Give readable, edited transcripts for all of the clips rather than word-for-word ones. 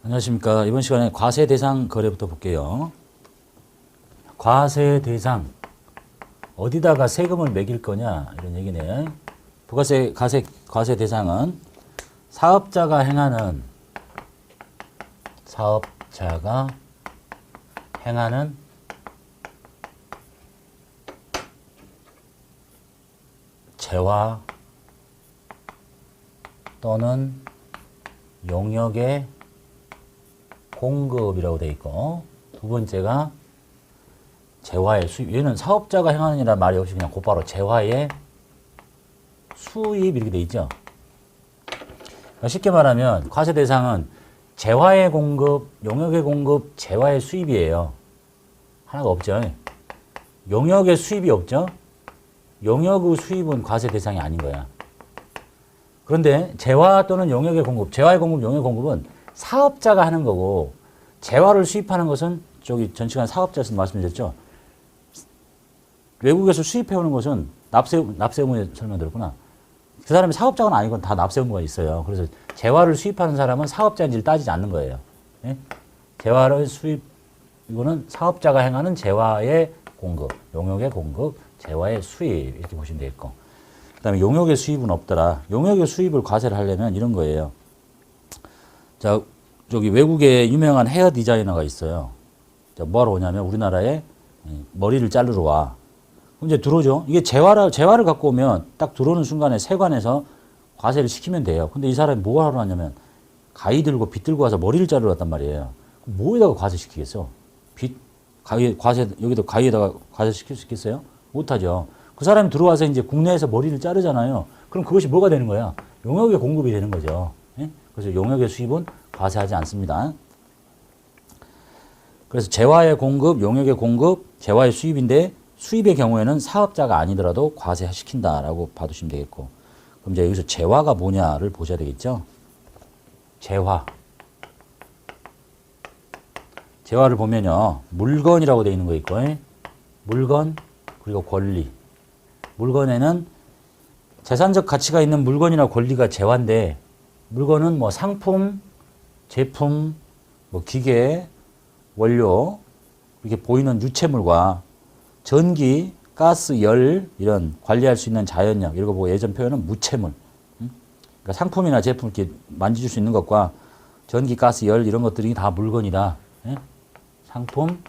안녕하십니까. 이번 시간에 과세대상 거래부터 볼게요. 과세대상 어디다가 세금을 매길 거냐 이런 얘기네. 부가세 과세대상은 사업자가 행하는 재화 또는 용역의 공급이라고 되어 있고, 두 번째가 재화의 수입. 얘는 사업자가 행하느니라 말이 없이 그냥 곧바로 재화의 수입 이렇게 되어 있죠. 그러니까 쉽게 말하면 과세 대상은 재화의 공급, 용역의 공급, 재화의 수입이에요. 하나가 없죠. 용역의 수입이 없죠. 용역의 수입은 과세 대상이 아닌 거야. 그런데 재화 또는 용역의 공급, 재화의 공급, 용역의 공급은 사업자가 하는 거고, 재화를 수입하는 것은 저기 전 시간 사업자에서 말씀드렸죠. 외국에서 수입해오는 것은 납세 의무에 설명드렸구나. 그 사람이 사업자가 아니건 다 납세 의무가 있어요. 그래서 재화를 수입하는 사람은 사업자인지를 따지지 않는 거예요. 예? 재화를 수입, 이거는 사업자가 행하는 재화의 공급, 용역의 공급, 재화의 수입 이렇게 보시면 되겠고, 그 다음에 용역의 수입은 없더라. 용역의 수입을 과세를 하려면 이런 거예요. 자, 저기 외국에 유명한 헤어 디자이너가 있어요. 자, 뭐하러 오냐면 우리나라에 머리를 자르러 와. 그럼 이제 들어오죠. 이게 재화를 갖고 오면 딱 들어오는 순간에 세관에서 과세를 시키면 돼요. 근데 이 사람이 뭐 하러 왔냐면 가위 들고 빗 들고 와서 머리를 자르러 왔단 말이에요. 그럼 뭐에다가 과세 시키겠어? 여기도 가위에다가 과세 시킬 수 있겠어요? 못하죠. 그 사람이 들어와서 이제 국내에서 머리를 자르잖아요. 그럼 그것이 뭐가 되는 거야? 용역의 공급이 되는 거죠. 예? 그래서 용역의 수입은 과세하지 않습니다. 그래서 재화의 공급, 용역의 공급, 재화의 수입인데, 수입의 경우에는 사업자가 아니더라도 과세시킨다라고 봐두시면 되겠고, 그럼 이제 여기서 재화가 뭐냐를 보셔야 되겠죠. 재화를 보면요, 물건이라고 되어 있는 거 있고, 물건 그리고 권리. 물건에는 재산적 가치가 있는 물건이나 권리가 재화인데, 물건은 뭐 상품, 제품, 뭐 기계, 원료, 이렇게 보이는 유체물과 전기, 가스, 열, 이런 관리할 수 있는 자연력, 이런 거 보고 예전 표현은 무체물. 그러니까 상품이나 제품 이렇게 만질 수 있는 것과 전기, 가스, 열, 이런 것들이 다 물건이다. 예? 상품,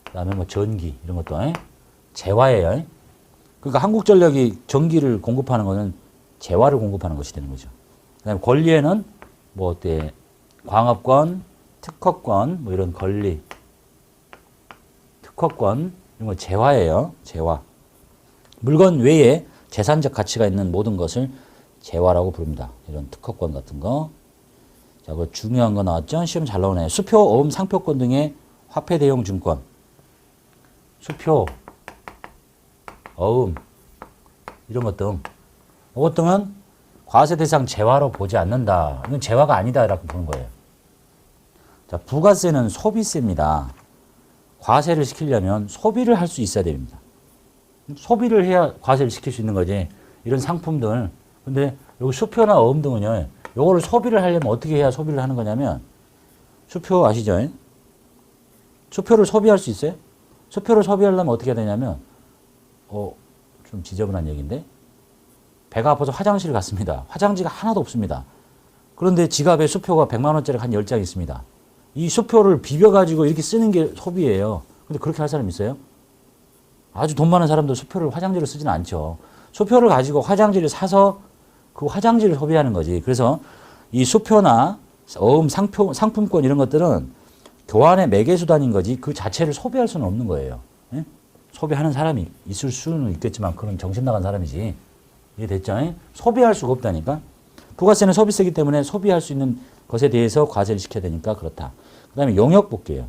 그 다음에 뭐 전기, 이런 것도 재화예요. 그러니까 한국전력이 전기를 공급하는 것은 재화를 공급하는 것이 되는 거죠. 그 다음에 권리에는 뭐 어때? 광업권, 특허권, 뭐 이런 권리, 특허권, 이런 거 재화예요. 재화. 물건 외에 재산적 가치가 있는 모든 것을 재화라고 부릅니다. 이런 특허권 같은 거. 자, 그 중요한 거 나왔죠? 시험 잘 나오네. 수표, 어음, 상표권 등의 화폐 대용 증권. 수표, 어음, 이런 것 등. 이것 등은 과세 대상 재화로 보지 않는다. 이건 재화가 아니다라고 보는 거예요. 자, 부가세는 소비세입니다. 과세를 시키려면 소비를 할 수 있어야 됩니다. 소비를 해야 과세를 시킬 수 있는 거지. 이런 상품들. 근데 여기 수표나 어음 등은요, 요거를 소비를 하려면 어떻게 해야 소비를 하는 거냐면, 수표 아시죠? 수표를 소비할 수 있어요? 수표를 소비하려면 어떻게 해야 되냐면, 좀 지저분한 얘기인데, 배가 아파서 화장실을 갔습니다. 화장지가 하나도 없습니다. 그런데 지갑에 수표가 100만 원짜리가 한 10장 있습니다. 이 수표를 비벼가지고 이렇게 쓰는 게 소비예요. 근데 그렇게 할 사람 있어요? 아주 돈 많은 사람도 수표를 화장지로 쓰지는 않죠. 수표를 가지고 화장지를 사서 그 화장지를 소비하는 거지. 그래서 이 수표나 어음, 상품권 이런 것들은 교환의 매개수단인 거지 그 자체를 소비할 수는 없는 거예요. 예? 소비하는 사람이 있을 수는 있겠지만 그건 정신 나간 사람이지. 이해됐죠? 소비할 수가 없다니까. 부가세는 소비세이기 때문에 소비할 수 있는 것에 대해서 과세를 시켜야 되니까 그렇다. 그 다음에 용역 볼게요.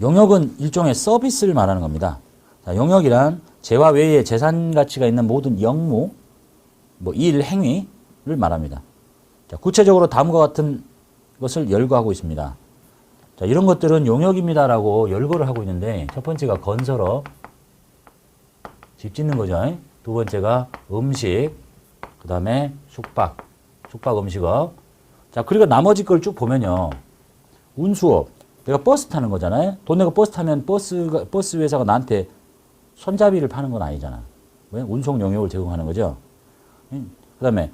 용역은 일종의 서비스를 말하는 겁니다. 자, 용역이란 재화 외에 재산 가치가 있는 모든 영무, 뭐 일, 행위를 말합니다. 자, 구체적으로 다음과 같은 것을 열거하고 있습니다. 자, 이런 것들은 용역입니다라고 열거를 하고 있는데, 첫 번째가 건설업, 집 짓는 거죠. 두 번째가 음식, 그 다음에 숙박 음식업, 자, 그리고 나머지 걸 쭉 보면요. 운수업. 내가 버스 타는 거잖아요. 돈 내고 버스 타면 버스 회사가 나한테 손잡이를 파는 건 아니잖아. 왜? 운송 용역을 제공하는 거죠. 그 다음에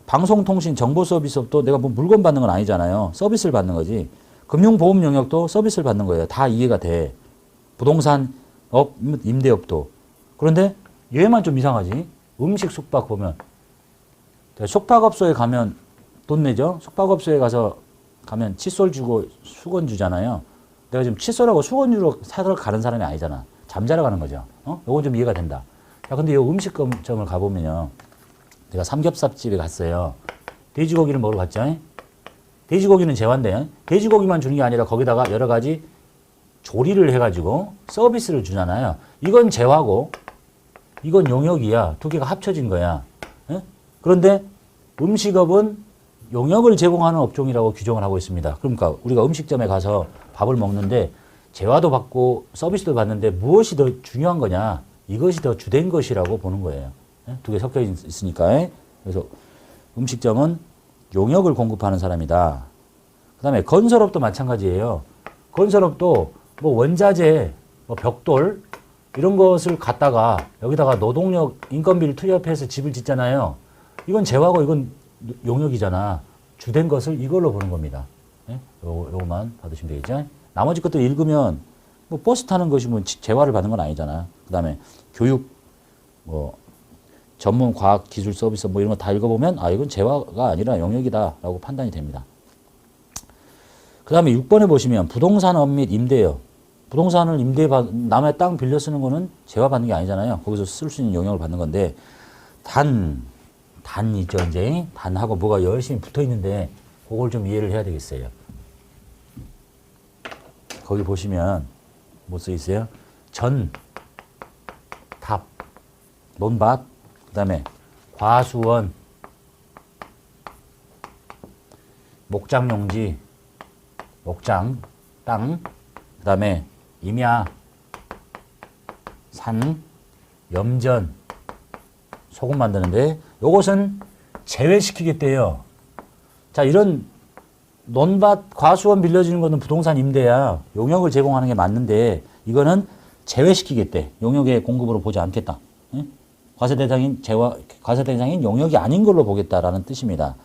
방송통신 정보 서비스업도 내가 뭐 물건 받는 건 아니잖아요. 서비스를 받는 거지. 금융보험 영역도 서비스를 받는 거예요. 다 이해가 돼. 부동산 업, 임대업도. 그런데 얘만 좀 이상하지. 음식 숙박 보면 숙박업소에 가면 돈 내죠. 숙박업소에 가면 칫솔 주고 수건 주잖아요. 내가 지금 칫솔하고 수건 주러 사러 가는 사람이 아니잖아. 잠자러 가는 거죠. 요건 좀 이해가 된다. 자, 근데 이 음식점을 가보면요. 내가 삼겹살집에 갔어요. 돼지고기를 먹으러 갔죠. 돼지고기는 재화인데 돼지고기만 주는 게 아니라 거기다가 여러 가지 조리를 해가지고 서비스를 주잖아요. 이건 재화고 이건 용역이야. 두 개가 합쳐진 거야. 그런데 음식업은 용역을 제공하는 업종이라고 규정을 하고 있습니다. 그러니까 우리가 음식점에 가서 밥을 먹는데 재화도 받고 서비스도 받는데 무엇이 더 중요한 거냐? 이것이 더 주된 것이라고 보는 거예요. 두 개 섞여 있으니까. 그래서 음식점은 용역을 공급하는 사람이다. 그 다음에 건설업도 마찬가지예요. 건설업도 뭐 원자재, 뭐 벽돌 이런 것을 갖다가 여기다가 노동력, 인건비를 투입해서 집을 짓잖아요. 이건 재화고 이건 용역이잖아. 주된 것을 이걸로 보는 겁니다. 요거만 받으시면 되겠죠. 나머지 것들 읽으면 뭐 버스 타는 것이 뭐 재화를 받는 건 아니잖아. 그 다음에 교육, 뭐 전문 과학 기술 서비스 뭐 이런 거 다 읽어보면 아 이건 재화가 아니라 용역이다라고 판단이 됩니다. 그 다음에 6번에 보시면 부동산업 및 임대요. 부동산을 남의 땅 빌려 쓰는 거는 재화 받는 게 아니잖아요. 거기서 쓸 수 있는 용역을 받는 건데 단 있죠 이제 단하고 뭐가 열심히 붙어 있는데 그걸 좀 이해를 해야 되겠어요. 거기 보시면 뭐 써 있어요? 전, 답, 논밭, 그 다음에 과수원, 목장용지, 목장, 땅, 그 다음에 임야, 산, 염전, 소금 만드는데 요것은 제외시키겠대요. 자, 이런 논밭, 과수원 빌려주는 거는 부동산 임대야. 용역을 제공하는 게 맞는데 이거는 제외시키겠대. 용역의 공급으로 보지 않겠다. 과세 대상인 용역이 아닌 걸로 보겠다라는 뜻입니다.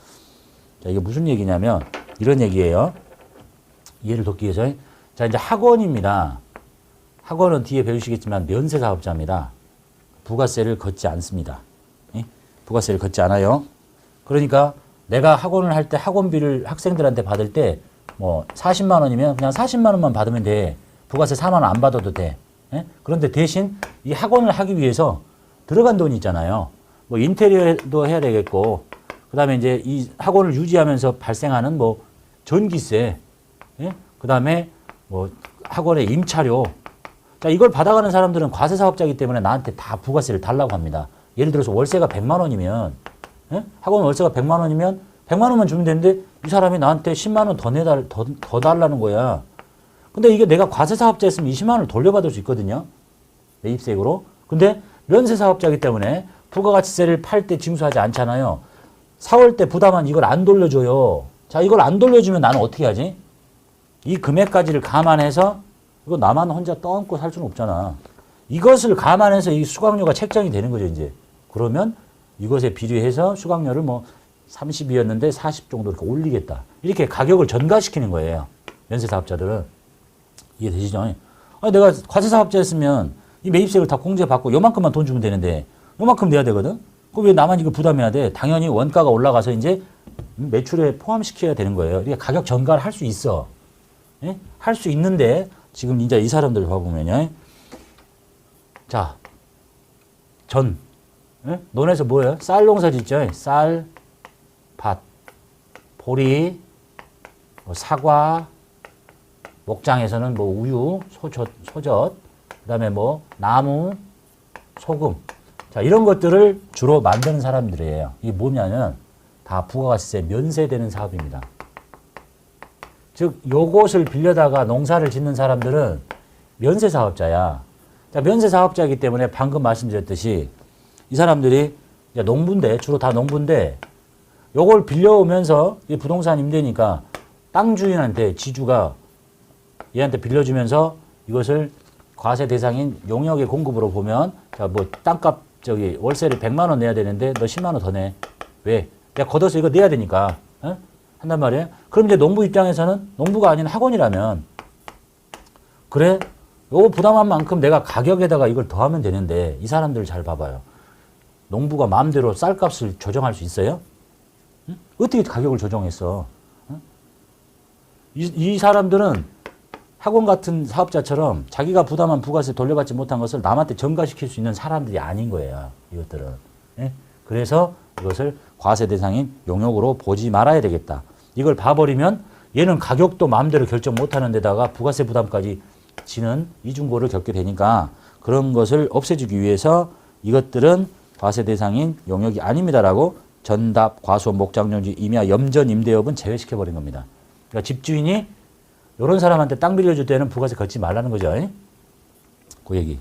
자, 이게 무슨 얘기냐면 이런 얘기예요. 이해를 돕기 위해서. 자, 이제 학원입니다. 학원은 뒤에 배우시겠지만 면세사업자입니다. 부가세를 걷지 않습니다. 부가세를 걷지 않아요. 그러니까 내가 학원을 할 때 학원비를 학생들한테 받을 때 뭐 40만 원이면 그냥 40만 원만 받으면 돼. 부가세 4만 원 안 받아도 돼. 그런데 대신 이 학원을 하기 위해서 들어간 돈이 있잖아요. 뭐 인테리어도 해야 되겠고 그 다음에 이제 이 학원을 유지하면서 발생하는 뭐 전기세 그 다음에 뭐 학원의 임차료 자 이걸 받아가는 사람들은 과세사업자이기 때문에 나한테 다 부가세를 달라고 합니다. 예를 들어서 월세가 100만 원이면 학원 월세가 100만 원이면 100만 원만 주면 되는데 이 사람이 나한테 10만 원 더 달라는 거야. 근데 이게 내가 과세사업자였으면 20만 원을 돌려받을 수 있거든요. 매입세액으로. 근데 면세사업자이기 때문에 부가가치세를 팔 때 징수하지 않잖아요. 사올 때 부담한 이걸 안 돌려줘요. 자, 이걸 안 돌려주면 나는 어떻게 하지? 이 금액까지를 감안해서 이거 나만 혼자 떠안고 살 수는 없잖아. 이것을 감안해서 이 수강료가 책정이 되는 거죠, 이제. 그러면 이것에 비례해서 수강료를 뭐 30이었는데 40 정도 이렇게 올리겠다. 이렇게 가격을 전가시키는 거예요. 면세사업자들은. 이해되시죠? 아니, 내가 과세사업자였으면 이 매입세를 다 공제받고 요만큼만 돈 주면 되는데 요만큼 내야 되거든? 그럼 왜 나만 이거 부담해야 돼? 당연히 원가가 올라가서 이제 매출에 포함시켜야 되는 거예요. 이게 가격 전가를 할 수 있어. 할 수 있는데 지금 이제 이 사람들 봐보면요. 자, 논에서 뭐예요? 쌀 농사 짓죠? 쌀, 밭, 보리, 뭐 사과, 목장에서는 뭐 우유, 소젓, 그 다음에 뭐 나무, 소금. 자, 이런 것들을 주로 만드는 사람들이에요. 이게 뭐냐면 다 부가가치세 면세되는 사업입니다. 즉, 요것을 빌려다가 농사를 짓는 사람들은 면세사업자야. 자, 면세사업자이기 때문에 방금 말씀드렸듯이 이 사람들이 이제 농부인데, 주로 다 농부인데, 요걸 빌려오면서 이 부동산 임대니까 땅 주인한테 지주가 얘한테 빌려주면서 이것을 과세 대상인 용역의 공급으로 보면 자, 뭐 땅값 저기 월세를 100만 원 내야 되는데 너 10만 원 더 내. 왜? 내가 걷어서 이거 내야 되니까. 어? 한단 말이에요. 그럼 이제 농부 입장에서는 농부가 아닌 학원이라면 그래? 요거 부담한 만큼 내가 가격에다가 이걸 더하면 되는데 이 사람들 잘 봐봐요. 농부가 마음대로 쌀값을 조정할 수 있어요? 응? 어떻게 가격을 조정했어? 응? 이 사람들은 학원 같은 사업자처럼 자기가 부담한 부가세 돌려받지 못한 것을 남한테 전가시킬 수 있는 사람들이 아닌 거예요. 이것들은. 예? 그래서 이것을 과세 대상인 용역으로 보지 말아야 되겠다. 이걸 봐버리면 얘는 가격도 마음대로 결정 못하는 데다가 부가세 부담까지 지는 이중고를 겪게 되니까 그런 것을 없애주기 위해서 이것들은 과세 대상인 용역이 아닙니다라고 전답, 과수원, 목장용지, 임야, 염전, 임대업은 제외시켜버린 겁니다. 그러니까 집주인이 이런 사람한테 땅 빌려줄 때는 부가세 걷지 말라는 거죠. 그 얘기.